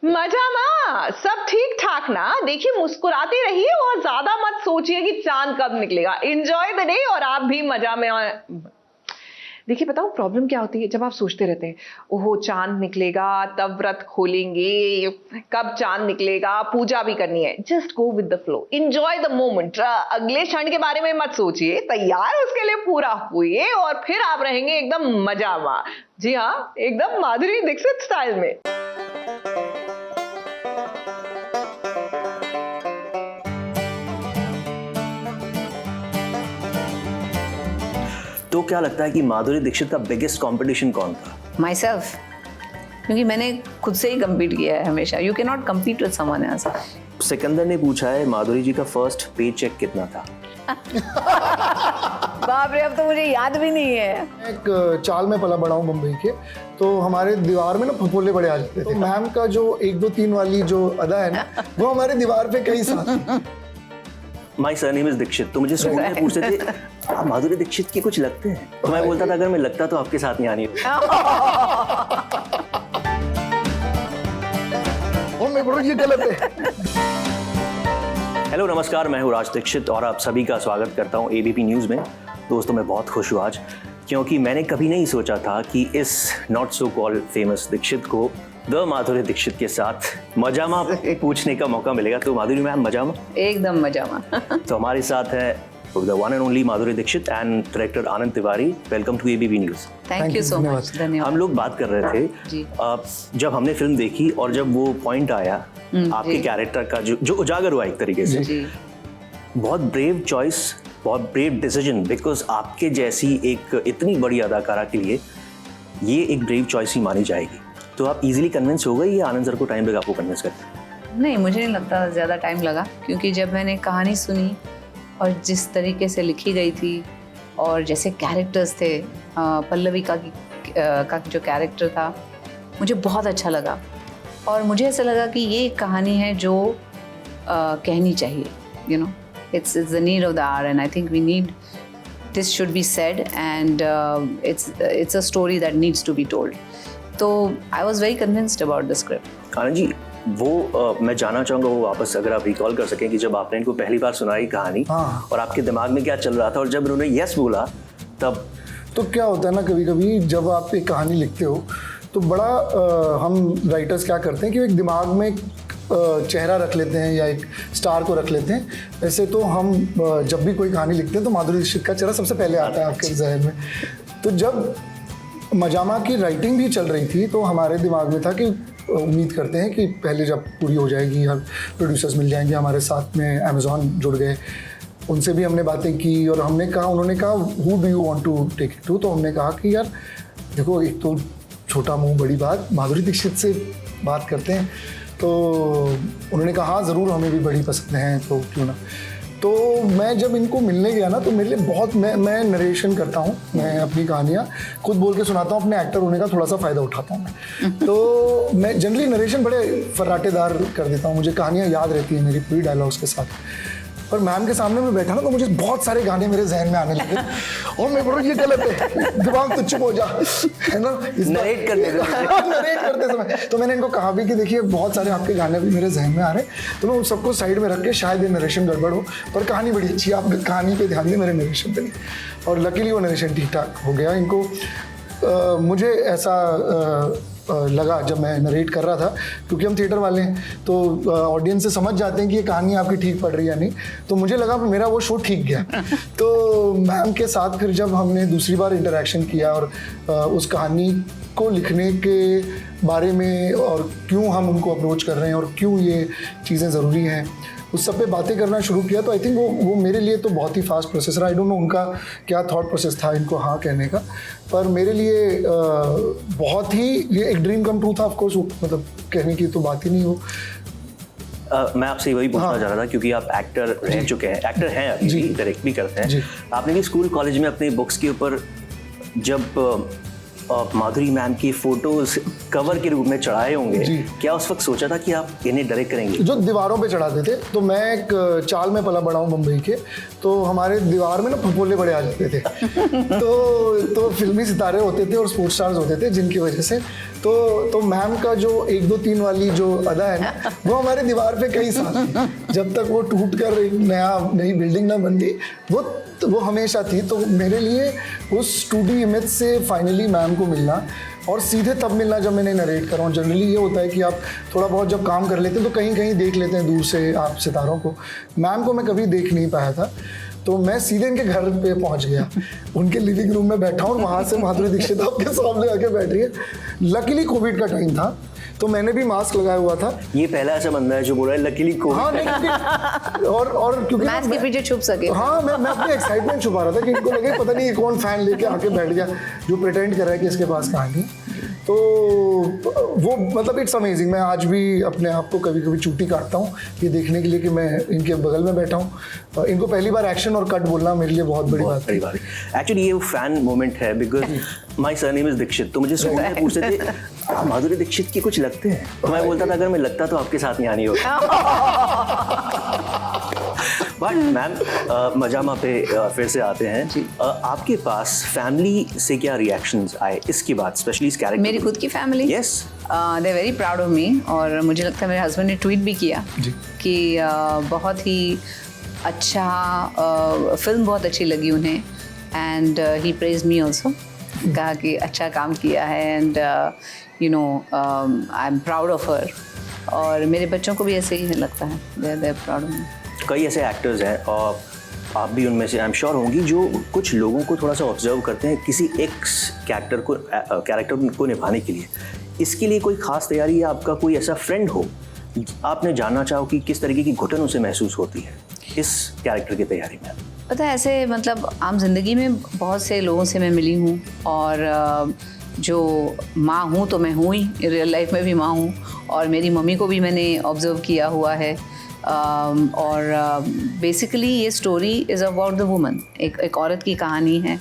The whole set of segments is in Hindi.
मजा सब ठीक ठाक ना। देखिए मुस्कुराते रहिए और ज्यादा मत सोचिए कि चांद कब निकलेगा। एंजॉय द डे और आप भी मजा में। देखिए बताओ प्रॉब्लम क्या होती है, जब आप सोचते रहते हैं ओहो चांद निकलेगा तब व्रत खोलेंगे, कब चांद निकलेगा, पूजा भी करनी है। Just go with the flow, enjoy the moment. अगले क्षण के बारे में मत सोचिए, तैयार उसके लिए पूरा हुए और फिर आप रहेंगे एकदम मजा में। जी हाँ, एकदम माधुरी दीक्षित स्टाइल में। तो क्या लगता है कि माधुरी दीक्षित का बिगेस्ट कंपटीशन कौन था? माई सेल्फ, क्योंकि मैंने खुद से ही कम्पीट किया है हमेशा। You can not compete with someone else. Sikandar ने पूछा है माधुरी जी का फर्स्ट पे चेक कितना था? बाप रे, अब तो मुझे याद भी नहीं है। एक चाल में पला बड़ा हूँ मुंबई के, तो हमारे दीवार में ना फफोले बड़े आ जाते थे। तो मैम का जो 1 2 3 वाली जो अदा है ना, वो हमारे दीवार पे कई साल। माई सरनेम इज दीक्षित। तो मुझे स्कूल में पूछते थे आप माधुरी दीक्षित के कुछ लगते हैं, तो मैं बोलता था अगर मैं लगता तो आपके साथ नहीं आनी। और मैं बोल ये गलत है। हेलो नमस्कार, मैं हूँ राज दीक्षित और आप सभी का स्वागत करता हूँ एबीपी न्यूज़ में। दोस्तों मैं बहुत खुश हूँ आज, क्योंकि मैंने कभी नहीं सोचा था कि इस not so called famous Dikshit को द माधुरी दीक्षित के साथ मजामा पूछने का मौका मिलेगा। तो माधुरी मैम मजामा? एकदम मजामा। तो हमारे साथ है the one and only Madhuri Dikshit and director Anand Tiwari. Welcome to ABP news. Thank you so much, धन्यवाद। हम लोग बात कर रहे थे जी। जब हमने फिल्म देखी और जब वो पॉइंट आया आपके कैरेक्टर का जो उजागर हुआ एक तरीके से, जी। बहुत ब्रेव चॉइस, बहुत ब्रेव डिसीजन, बिकॉज आपके जैसी एक इतनी बड़ी अदाकारा के लिए ये एक ब्रेव चॉइस ही मानी जाएगी। तो आप इजीली कन्विंस हो गए या आनंद सर को टाइम लगा आपको कन्विंस करते? नहीं, मुझे नहीं लगता ज़्यादा टाइम लगा, क्योंकि जब मैंने कहानी सुनी और जिस तरीके से लिखी गई थी और जैसे कैरेक्टर्स थे, पल्लवी का जो कैरेक्टर था मुझे बहुत अच्छा लगा। और मुझे ऐसा लगा कि ये कहानी है जो कहनी चाहिए। You know, it's the need of the hour, and I think we need this should be said, and it's a story that needs to be told. So I was very convinced about the script. Anand ji, वो मैं जानना चाहूँगा वो वापस अगर आप रिकॉल कर सकें कि जब आपने इनको पहली बार सुनाई कहानी और आपके दिमाग में क्या चल रहा था, और जब उन्होंने यस बोला तब? तो क्या होता है ना, कभी कभी जब आप एक कहानी लिखते हो तो बड़ा हम राइटर्स क्या करते हैं कि एक दिमाग में एक चेहरा रख लेते हैं या एक स्टार को रख लेते हैं। वैसे तो हम जब भी कोई कहानी लिखते हैं तो माधुरी दीक्षित का चेहरा सबसे पहले आता है आपके जहन में। तो जब मजामा की राइटिंग भी चल रही थी तो हमारे दिमाग में था कि उम्मीद करते हैं कि पहले जब पूरी हो जाएगी, हम प्रोड्यूसर्स मिल जाएंगे, हमारे साथ में अमेज़ॉन जुड़ गए, उनसे भी हमने बातें की और हमने कहा, उन्होंने कहा who do you want to take it to. तो हमने कहा कि यार देखो, एक तो छोटा मुंह बड़ी बात, माधुरी दीक्षित से बात करते हैं। तो उन्होंने कहा हाँ ज़रूर, हमें भी बड़ी पसंद है, तो क्यों ना। तो मैं जब इनको मिलने गया ना, तो मेरे लिए बहुत, मैं नरेशन करता हूँ, मैं अपनी कहानियाँ खुद बोल के सुनाता हूँ, अपने एक्टर होने का थोड़ा सा फ़ायदा उठाता हूँ मैं। तो मैं जनरली नरेशन बड़े फर्राटेदार कर देता हूँ, मुझे कहानियाँ याद रहती हैं मेरी पूरी डायलॉग्स के साथ। पर मैम के सामने में बैठा ना तो मुझे बहुत सारे गाने मेरे जहन में आने लगे और मैं बोल ये गलत है, दिमाग तो चुप हो जा, है ना, नरेट करते समय। तो मैंने इनको कहा भी कि देखिए बहुत सारे आपके गाने भी मेरे जहन में आ रहे हैं, तो मैं उन सबको साइड में रख के, शायद ये नरेशन गड़बड़ हो पर कहानी बड़ी अच्छी है, आप कहानी पे ध्यान दें, मेरे नरेशन पे नहीं। और लकीली वो नरेशन ठीक ठाक हो गया। इनको मुझे ऐसा लगा जब मैं नरेट कर रहा था, क्योंकि हम थिएटर वाले हैं तो ऑडियंस से समझ जाते हैं कि ये कहानी आपकी ठीक पड़ रही है या नहीं। तो मुझे लगा मेरा वो शो ठीक गया। तो मैम के साथ फिर जब हमने दूसरी बार इंटरेक्शन किया और उस कहानी को लिखने के बारे में और क्यों हम उनको अप्रोच कर रहे हैं और क्यों ये चीज़ें ज़रूरी हैं, उस सब पे बातें करना शुरू किया। तो आई थिंक वो मेरे लिए तो बहुत ही फास्ट प्रोसेस रहा। आई डोंट नो उनका क्या थॉट प्रोसेस था इनको हाँ कहने का, पर मेरे लिए बहुत ही ये एक ड्रीम कम ट्रू था। ऑफ कोर्स मतलब कहने की तो बात ही नहीं हो। मैं आपसे वही पूछना चाह रहा था, क्योंकि आप एक्टर रह चुके हैं, एक्टर हैं अभी भी, डायरेक्ट भी करते हैं। आपने भी स्कूल कॉलेज में अपने बुक्स के ऊपर जब माधुरी मैम की फोटोज कवर के रूप में चढ़ाए होंगे, क्या उस वक्त सोचा था कि आप इन्हें डायरेक्ट करेंगे? जो दीवारों पे चढ़ाते थे, तो मैं एक चाल में पला बड़ा हूँ मुंबई के, तो हमारे दीवार में ना फफोले बड़े आ जाते थे। तो फिल्मी सितारे होते थे और स्पोर्ट्स स्टार्स होते थे, जिनकी वजह से तो मैम का जो 1 2 3 वाली जो अदा है ना, वो हमारे दीवार पे कई साल थी। जब तक वो टूट कर एक नई बिल्डिंग ना बन गई, वो हमेशा थी। तो मेरे लिए उस 2D इमेज से फाइनली मैम को मिलना, और सीधे तब मिलना जब मैंने नरेट कर रहा हूँ। जनरली ये होता है कि आप थोड़ा बहुत जब काम कर लेते हैं तो कहीं कहीं देख लेते हैं दूर से आप सितारों को। मैम को मैं कभी देख नहीं पाया था, तो मैं सीधे इनके घर पे पहुंच गया, उनके लिविंग रूम में बैठा हूँ, वहाँ से माधुरी दीक्षित आपके सामने आके बैठ रही है। लकीली कोविड का टाइम था, तो मैंने भी मास्क लगाया हुआ था। ये पहला ऐसा बंदा है जो बोल रहा है लकीली कोविड। हाँ नहीं, और क्योंकि मास्क के पीछे छुप सके। हाँ, मैं अपनी एक्साइटमेंट छुपा रहा था कि इनको लगे पता नहीं कौन फैन लेके आके बैठ गया जो प्रिटेंड कर रहा है कि इसके पास कहानी। तो वो मतलब इट्स अमेजिंग। मैं आज भी अपने आप को कभी कभी चूटी काटता हूँ ये देखने के लिए कि मैं इनके बगल में बैठा हूँ। इनको पहली बार एक्शन और कट बोलना मेरे लिए बहुत बड़ी बात है। एक्चुअली ये फैन मोमेंट है, because my surname is Dikshit. तो मुझे स्कूल में पूछते थे आप माधुरी दीक्षित की कुछ लगते हैं, तो मैं बोलता था अगर मैं लगता तो आपके साथ नहीं आनी होती। बट मैम मजामा पे फिर से आते हैं। आपके पास फैमिली से क्या रिएक्शंस आए इसके बाद, स्पेशली इस कैरेक्टर? मेरी खुद की family, yes, they are very proud of me. और मुझे लगता है मेरे हस्बैंड ने ट्वीट भी किया कि बहुत ही अच्छा, फिल्म बहुत अच्छी लगी उन्हें, and he praise me also. कहा कि अच्छा काम किया है, and you know I am proud of her. और मेरे बच्चों को भी ऐसे ही लगता है, they are proud of me. कई ऐसे एक्टर्स हैं और आप भी उनमें से आई एम श्योर होंगी जो कुछ लोगों को थोड़ा सा ऑब्जर्व करते हैं किसी एक्स कैरेक्टर को निभाने के लिए। इसके लिए कोई खास तैयारी या आपका कोई ऐसा फ्रेंड हो आपने जानना चाहो कि किस तरीके की घुटन उसे महसूस होती है इस कैरेक्टर की तैयारी में? पता है, ऐसे मतलब आम जिंदगी में बहुत से लोगों से मैं मिली हूँ, और जो माँ हूँ तो मैं हूँ ही, रियल लाइफ में भी माँ हूँ, और मेरी मम्मी को भी मैंने ऑब्जर्व किया हुआ है। और बेसिकली ये story is about the woman. एक औरत की कहानी है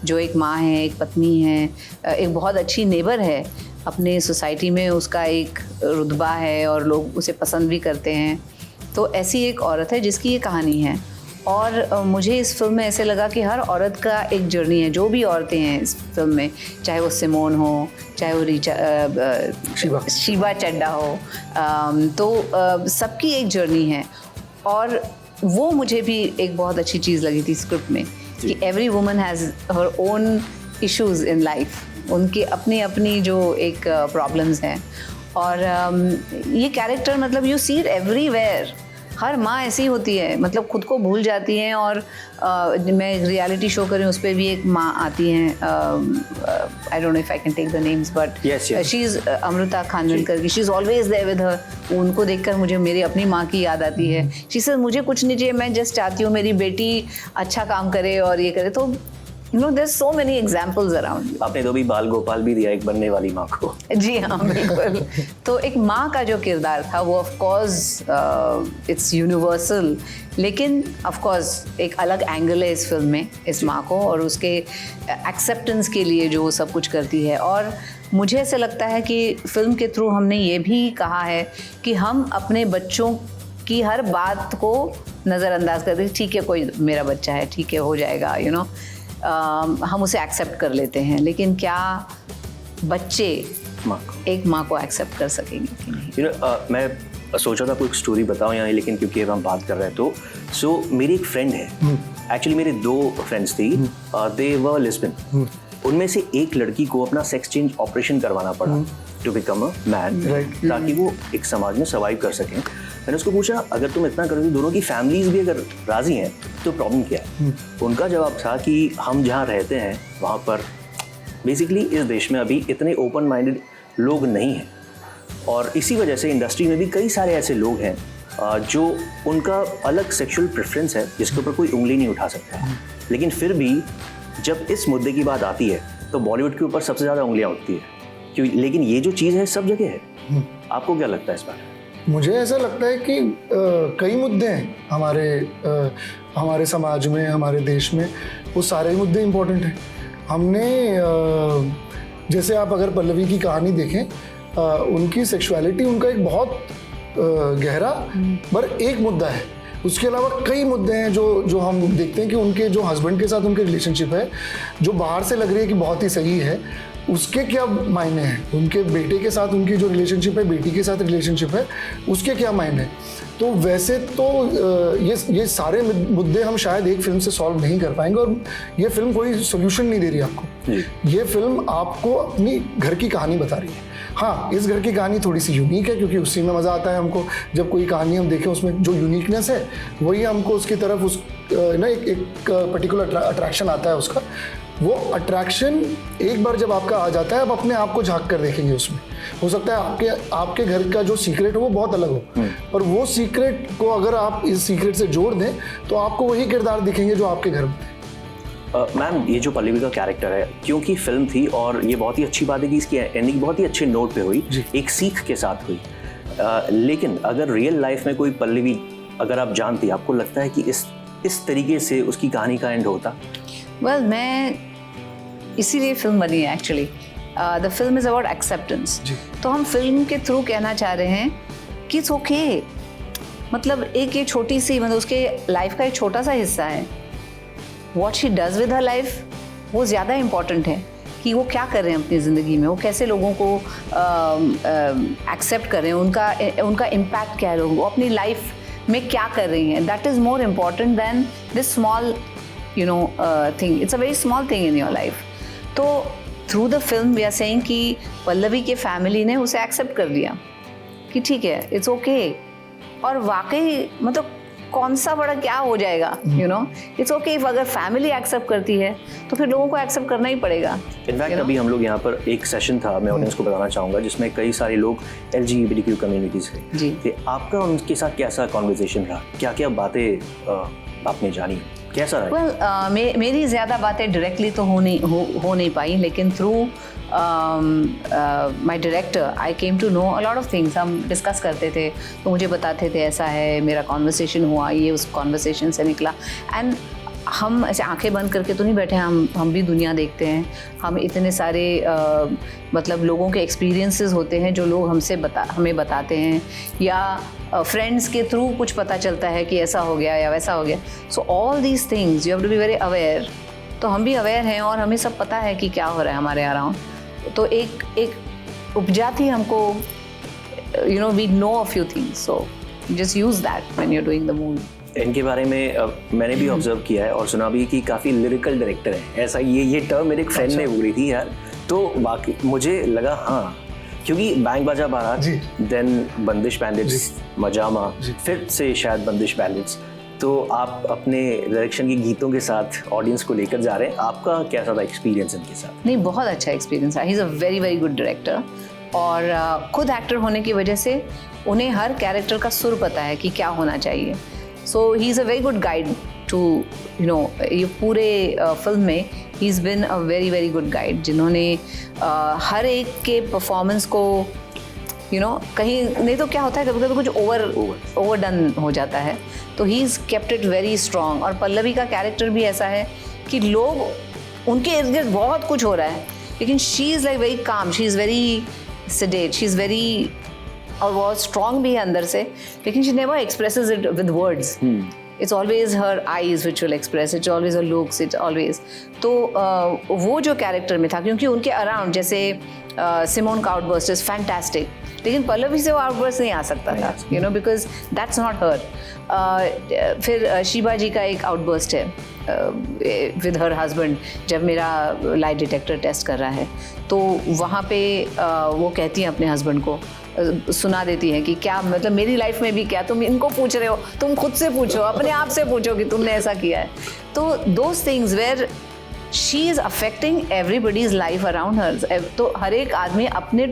जो एक माँ है, एक पत्नी है, एक बहुत अच्छी नेबर है अपने सोसाइटी में, उसका एक रुतबा है और लोग उसे पसंद भी करते हैं। तो ऐसी एक औरत है जिसकी ये कहानी है। और मुझे इस फिल्म में ऐसे लगा कि हर औरत का एक जर्नी है। जो भी औरतें हैं इस फिल्म में, चाहे वो सिमोन हो, चाहे वो शीबा चड्डा हो, तो सबकी एक जर्नी है। और वो मुझे भी एक बहुत अच्छी चीज़ लगी थी स्क्रिप्ट में कि every woman has her own issues in life, उनकी अपनी अपनी जो एक प्रॉब्लम्स हैं। और ये कैरेक्टर मतलब यू सी इट एवरीवेयर। हर माँ ऐसी होती है, मतलब खुद को भूल जाती हैं। और मैं रियलिटी शो कर रही हूँ, उस पर भी एक माँ आती हैं, I don't know if I can take the names, but she is Amruta Khanvilkar की, she is always there with her. उनको देखकर मुझे मेरी अपनी माँ की याद आती है। शी सेड मुझे कुछ नहीं चाहिए, मैं जस्ट चाहती हूँ मेरी बेटी अच्छा काम करे और ये करे। तो you know there's so many examples around you। आपने तो भी बाल गोपाल भी दिया एक बनने वाली माँ को। जी हाँ, बिल्कुल। तो एक माँ का जो किरदार था वो ऑफ कोर्स इट्स यूनिवर्सल, लेकिन ऑफ कोर्स एक अलग एंगल है इस फिल्म में इस माँ को, और उसके एक्सेप्टेंस के लिए जो वो सब कुछ करती है। और मुझे ऐसा लगता है कि फिल्म के थ्रू हमने ये भी कहा है कि हम अपने बच्चों की हर बात को नज़रअंदाज करते हैं। ठीक है, कोई मेरा बच्चा है, ठीक है, हो जाएगा, यू नो, हम उसे एक्सेप्ट कर लेते हैं। लेकिन क्या बच्चे एक माँ को एक्सेप्ट कर सकेंगे कि नहीं? You know, मैं सोचा था कोई स्टोरी बताऊं यहाँ, लेकिन क्योंकि अब हम बात कर रहे हैं तो मेरी एक फ्रेंड है, एक्चुअली मेरे 2 फ्रेंड्स थी, दे वर लेस्बियन। उनमें से एक लड़की को अपना सेक्स चेंज ऑपरेशन करवाना पड़ा टू बिकम अ मैन, ताकि वो एक समाज में सर्वाइव कर सकें। मैंने उसको पूछा अगर तुम इतना करोगे, दोनों की फैमिलीज भी अगर राजी हैं तो प्रॉब्लम क्या है? उनका जवाब था कि हम जहाँ रहते हैं वहाँ पर बेसिकली इस देश में अभी इतने ओपन माइंडेड लोग नहीं हैं, और इसी वजह से इंडस्ट्री में भी कई सारे ऐसे लोग हैं जो उनका अलग सेक्सुअल प्रेफरेंस है जिसके ऊपर कोई उंगली नहीं उठा सकता। लेकिन फिर भी जब इस मुद्दे की बात आती है तो बॉलीवुड के ऊपर सबसे ज़्यादा उंगलियाँ उठती है क्योंकि, लेकिन ये जो चीज़ है सब जगह है। आपको क्या लगता है इस बारे में? मुझे ऐसा लगता है कि कई मुद्दे हैं हमारे समाज में, हमारे देश में, वो सारे मुद्दे इम्पोर्टेंट हैं। हमने जैसे आप अगर पल्लवी की कहानी देखें, उनकी सेक्सुअलिटी उनका एक बहुत गहरा पर एक मुद्दा है। उसके अलावा कई मुद्दे हैं जो हम देखते हैं कि उनके जो हस्बैंड के साथ उनके रिलेशनशिप है, जो बाहर से लग रही है कि बहुत ही सही है, उसके क्या मायने हैं, उनके बेटे के साथ उनकी जो रिलेशनशिप है, बेटी के साथ रिलेशनशिप है, उसके क्या मायने हैं। तो वैसे तो ये सारे मुद्दे हम शायद एक फिल्म से सॉल्व नहीं कर पाएंगे, और ये फिल्म कोई सोल्यूशन नहीं दे रही आपको। ये फिल्म आपको अपनी घर की कहानी बता रही है। हाँ, इस घर की कहानी थोड़ी सी यूनिक है, क्योंकि उसी में मज़ा आता है हमको। जब कोई कहानी हम देखें उसमें जो यूनिकनेस है वही हमको उसकी तरफ उस ना एक पर्टिकुलर अट्रैक्शन आता है उसका। वो अट्रैक्शन एक बार जब आपका आ जाता है, आप अपने आप को झांक कर देखेंगे उसमें। हो सकता है आपके घर का जो सीक्रेट हो वो बहुत अलग हो, पर वो सीक्रेट को अगर आप इस सीक्रेट से जोड़ दें तो आपको वही किरदार दिखेंगे जो आपके घर में। मैम, ये जो पल्लवी का कैरेक्टर है, क्योंकि फिल्म थी और ये बहुत ही अच्छी बात है कि इसकी एंडिंग बहुत ही अच्छे नोट पे हुई, एक सीख के साथ हुई। लेकिन अगर रियल लाइफ में कोई पल्लवी अगर आप जानती, आपको लगता है कि इस तरीके से उसकी कहानी का एंड होता? वेल, मैं इसीलिए फिल्म बनी है actually. The film is about acceptance. तो हम फिल्म के थ्रू कहना चाह रहे हैं कि इट्स ओके। मतलब एक ये छोटी सी, मतलब उसके लाइफ का एक छोटा सा हिस्सा है। What she does with her life वो ज़्यादा इम्पॉर्टेंट है, कि वो क्या कर रहे हैं अपनी ज़िंदगी में, वो कैसे लोगों को एक्सेप्ट कर रहे हैं, उनका इम्पैक्ट क्या है, लोगों को अपनी लाइफ में क्या कर रही हैं। That is more important than this small thing. It's a very small thing in your life. तो through the film we are saying कि पल्लवी के फैमिली ने उसे एक्सेप्ट कर लिया कि ठीक है, इट्स ओके। और वाकई मतलब कौन सा बड़ा क्या हो जाएगा, इट्स ओके। अगर फैमिली एक्सेप्ट करती है तो फिर लोगों को एक्सेप्ट करना ही पड़ेगा। इनफैक्ट अभी हम लोग यहाँ पर एक सेशन था, मैं ऑडियंस को बताना चाहूँगा, जिसमें कई सारे लोग LGBTQ कम्युनिटीज़ थे। तो आपका उनके साथ कैसा कॉन्वर्सेशन रहा, क्या क्या बातें आपने जानी, कैसा रहा? वेल, मेरी ज़्यादा बातें डायरेक्टली तो हो नहीं पाई, लेकिन through my director I came to know a lot of things. हम डिस्कस करते थे तो मुझे बताते थे ऐसा है, मेरा कॉन्वर्सेशन हुआ, ये उस कॉन्वर्सेशन से निकला। एंड हम ऐसे आंखें बंद करके तो नहीं बैठे, हम भी दुनिया देखते हैं। हम इतने सारे मतलब लोगों के एक्सपीरियंसेस होते हैं जो लोग हमें बताते हैं, या फ्रेंड्स के थ्रू कुछ पता चलता है कि ऐसा हो गया या वैसा हो गया। So all these things you have to be very aware. तो हम भी अवेयर हैं और हमें सब पता है कि क्या हो रहा है हमारे अराउंड। तो एक उपजा थी हमको, we know a few things, so just use that when you are doing the movie. इनके बारे में मैंने भी ऑब्जर्व किया है और सुना भी कि काफ़ी लिरिकल डायरेक्टर है, ऐसा ये टर्म मेरे एक फ्रेंड ने बोली थी यार। तो बाकी मुझे लगा हाँ, क्योंकि बैंक बाजा बारात, देन बंदिश बैंडिट्स, मजामा, फिर से शायद बंदिश बैंडिट्स। तो आप अपने डायरेक्शन के गीतों के साथ ऑडियंस को लेकर जा रहे हैं, आपका कैसा था एक्सपीरियंस इनके साथ? नहीं, बहुत अच्छा एक्सपीरियंस है। ही is a very very good director, और खुद एक्टर होने की वजह से उन्हें हर कैरेक्टर का सुर पता है कि क्या होना चाहिए। So he is a very good guide to ये पूरे फिल्म में he is been a very very good guide, जिन्होंने हर एक के परफॉर्मेंस को कहीं नहीं तो क्या होता है कभी कभी कुछ ओवरडन हो जाता है, तो he is kept it very strong. और पल्लवी का कैरेक्टर भी ऐसा है कि लोग उनके इर्द गिर्द बहुत कुछ हो रहा है, लेकिन she is like very calm, she is very sedate, she is very, और बहुत स्ट्रॉन्ग भी है अंदर से, लेकिन she never expresses it with words. It's always her eyes which will express, it's always her looks, it's always। तो वो जो कैरेक्टर में था, क्योंकि उनके अराउंड जैसे सिमोन का आउटबर्स्ट इज फैंटास्टिक, लेकिन पल्लवी से वो आउटबर्स्ट नहीं आ सकता था, बिकॉज दैट्स नॉट हर। फिर शिबा जी का एक आउटबर्स्ट है विद हर हस्बैंड, जब मेरा लाई डिटेक्टर टेस्ट कर रहा है, तो वहाँ पे वो कहती हैं अपने हस्बैंड को, सुना देती हैं कि क्या मतलब मेरी लाइफ में भी क्या तुम इनको पूछ रहे हो, तुम खुद से पूछो, अपने आप से पूछो कि तुमने ऐसा किया है। तो those things where she is affecting everybody's life around her. तो हर एक आदमी अपने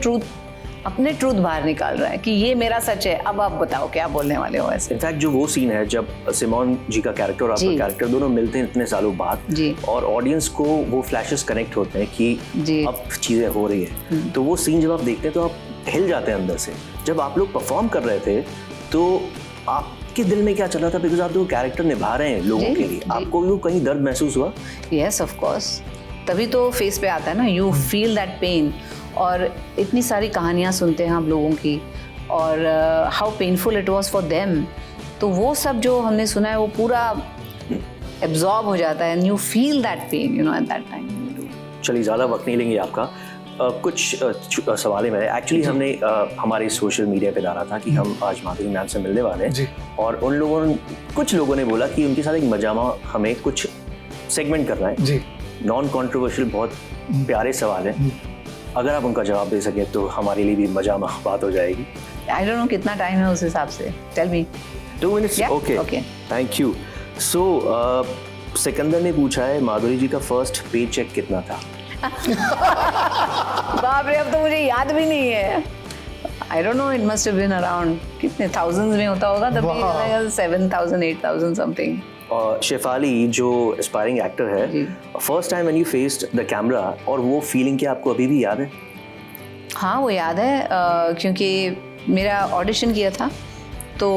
ट्रूथ बाहर निकाल रहा है कि ये मेरा सच है, अब आप बताओ क्या बोलने वाले हो ऐसे। इनफैक्ट जो वो सीन है जब सिमोन जी का कैरेक्टर और आपका कैरेक्टर दोनों मिलते हैं इतने सालों बाद, और ऑडियंस को वो फ्लैशेस कनेक्ट होते हैं कि अब चीज़ें हो रही है, तो वो सीन जब आप देखते हैं तो आप हिल जाते हैं अंदर से। जब आप लोग परफॉर्म कर रहे थे तो आपके दिल में क्या चल रहा था, बिकॉज आप तो कैरेक्टर निभा रहे हैं लोगों के लिए, आपको भी वो कहीं दर्द महसूस हुआ? यस, ऑफ कोर्स, तभी तो फेस पे आता है ना, यू फील दैट पेन। और इतनी सारी कहानियाँ सुनते हैं हम लोगों की, और how painful it was for them, तो वो सब जो हमने सुना है वो पूरा एब्जॉर्ब हो जाता है, and you feel that pain at that time. चलिए ज़्यादा वक्त नहीं लेंगे आपका, कुछ सवाल है मेरे। एक्चुअली हमने हमारे सोशल मीडिया पे डाला था कि हम आज माधुरी मैम से मिलने वाले हैं, और उन लोगों ने, कुछ लोगों ने बोला कि उनके साथ एक मजामा हमें कुछ सेगमेंट करना है जी। नॉन कंट्रोवर्शियल, बहुत प्यारे सवाल हैं, अगर आप उनका जवाब दे सके तो हमारे लिए भी मजामा बात हो जाएगी। आई डोंट नो कितना टाइम है उस हिसाब से, tell me. 2 minutes? Okay, thank you. So Sikandar ने पूछा है माधुरी जी का फर्स्ट पे चेक कितना था? बाप रे, अब तो मुझे याद भी नहीं है। I don't know, it must have been around, कितने थाउजेंड्स में होता होगा तभी, 7,000 8,000 समथिंग। शेफाली जो एस्पायरिंग एक्टर है, first time when you faced the camera, और वो फीलिंग क्या आपको अभी भी याद है? हाँ, वो याद है, क्योंकि मेरा ऑडिशन किया था तो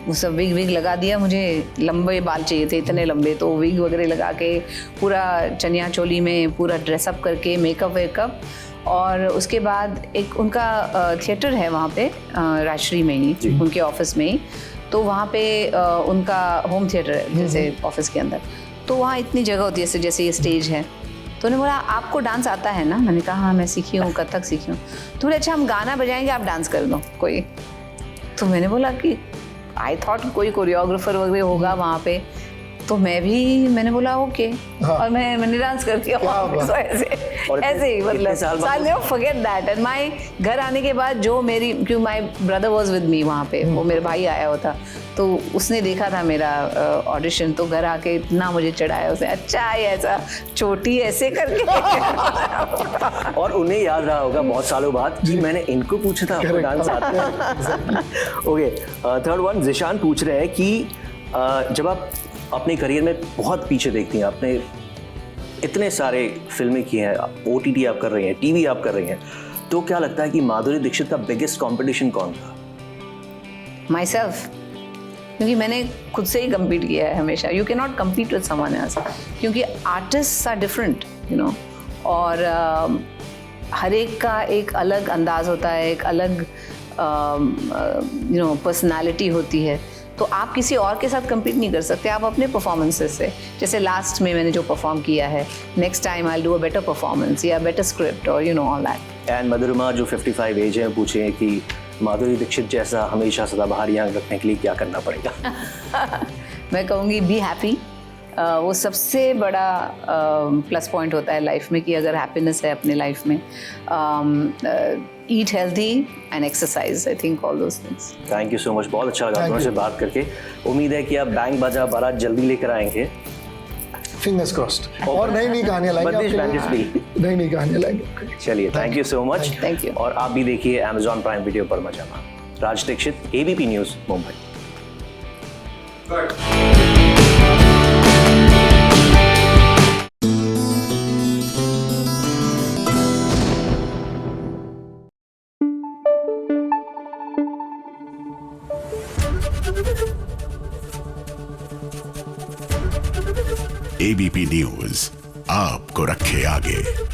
वो सब विग लगा दिया। मुझे लंबे बाल चाहिए थे, इतने लंबे, तो विग वगैरह लगा के पूरा चनिया चोली में पूरा ड्रेसअप करके मेकअप वेकअप, और उसके बाद एक उनका थिएटर है वहाँ पे राजश्री में ही, उनके ऑफिस में ही, तो वहाँ पे उनका होम थिएटर है जैसे ऑफिस के अंदर, तो वहाँ इतनी जगह होती है जैसे ये स्टेज है। तो उन्होंने बोला आपको डांस आता है ना? मैंने कहा हाँ मैं सीखी हूँ, कथक सीखी हूँ। तो बोले अच्छा हम गाना बजाएंगे, आप डांस कर दो कोई। तो मैंने बोला कि आई थॉट कोई कोरियोग्राफर वगैरह होगा वहाँ पे, तो मैंने बोला ओके, और मैंने डांस कर दिया। so ऐसे ही मतलब फॉरगेट दैट। एंड माय घर आने के बाद जो मेरी, क्यों my brother was with me वहाँ पे, वो मेरा भाई आया होता, तो उसने देखा था मेरा ऑडिशन, तो घर आके इतना मुझे चढ़ाया उसने, अच्छा ये ऐसा चोटी ऐसे करके। और उन्हें याद रहा होगा बहुत सालों बाद कि मैंने इनको पूछा था आपको डांस आता है। ओके, थर्ड वन जिशान पूछ रहे हैं कि जब आप अपने करियर में बहुत पीछे देखती हैं, आपने इतने सारे फिल्में की हैं, OTT आप कर रही हैं, टीवी आप कर रही हैं, तो क्या लगता है कि माधुरी दीक्षित का बिगेस्ट कंपटीशन कौन था? माई सेल्फ, क्योंकि मैंने खुद से ही कम्पीट किया है हमेशा। You can not compete with someone else, क्योंकि artist are different, you know, और हर एक का एक अलग अंदाज होता है, एक अलग पर्सनालिटी होती है, तो आप किसी और के साथ कम्पीट नहीं कर सकते, आप अपने परफॉर्मेंसेस से। जैसे लास्ट में मैंने जो परफॉर्म किया है, next time I do a better performance या बेटर स्क्रिप्ट, और you know all that. And Madhurama जो 55 एज है, पूछे कि माधुरी दीक्षित जैसा हमेशा सदाबहार यहाँ रखने के लिए क्या करना पड़ेगा? मैं कहूँगी बी हैप्पी। वो सबसे बड़ा प्लस पॉइंट होता है लाइफ में, कि अगर हैप्पीनेस है अपने लाइफ में। Eat healthy and exercise, I think all those things. Thank you so much, बहुत अच्छा लगा तुमसे बात करके। उम्मीद है कि आप बैंक बाजा बारात जल्दी लेकर आएंगे। Fingers crossed. और नई कहानियां लाएंगे, नई कहानियां लाएंगे। चलिए, thank you so much. Thank you. और आप भी देखिए Amazon प्राइम वीडियो पर Majama. Raj Dixit, ABP news, Mumbai. ABP news आपको रखे आगे।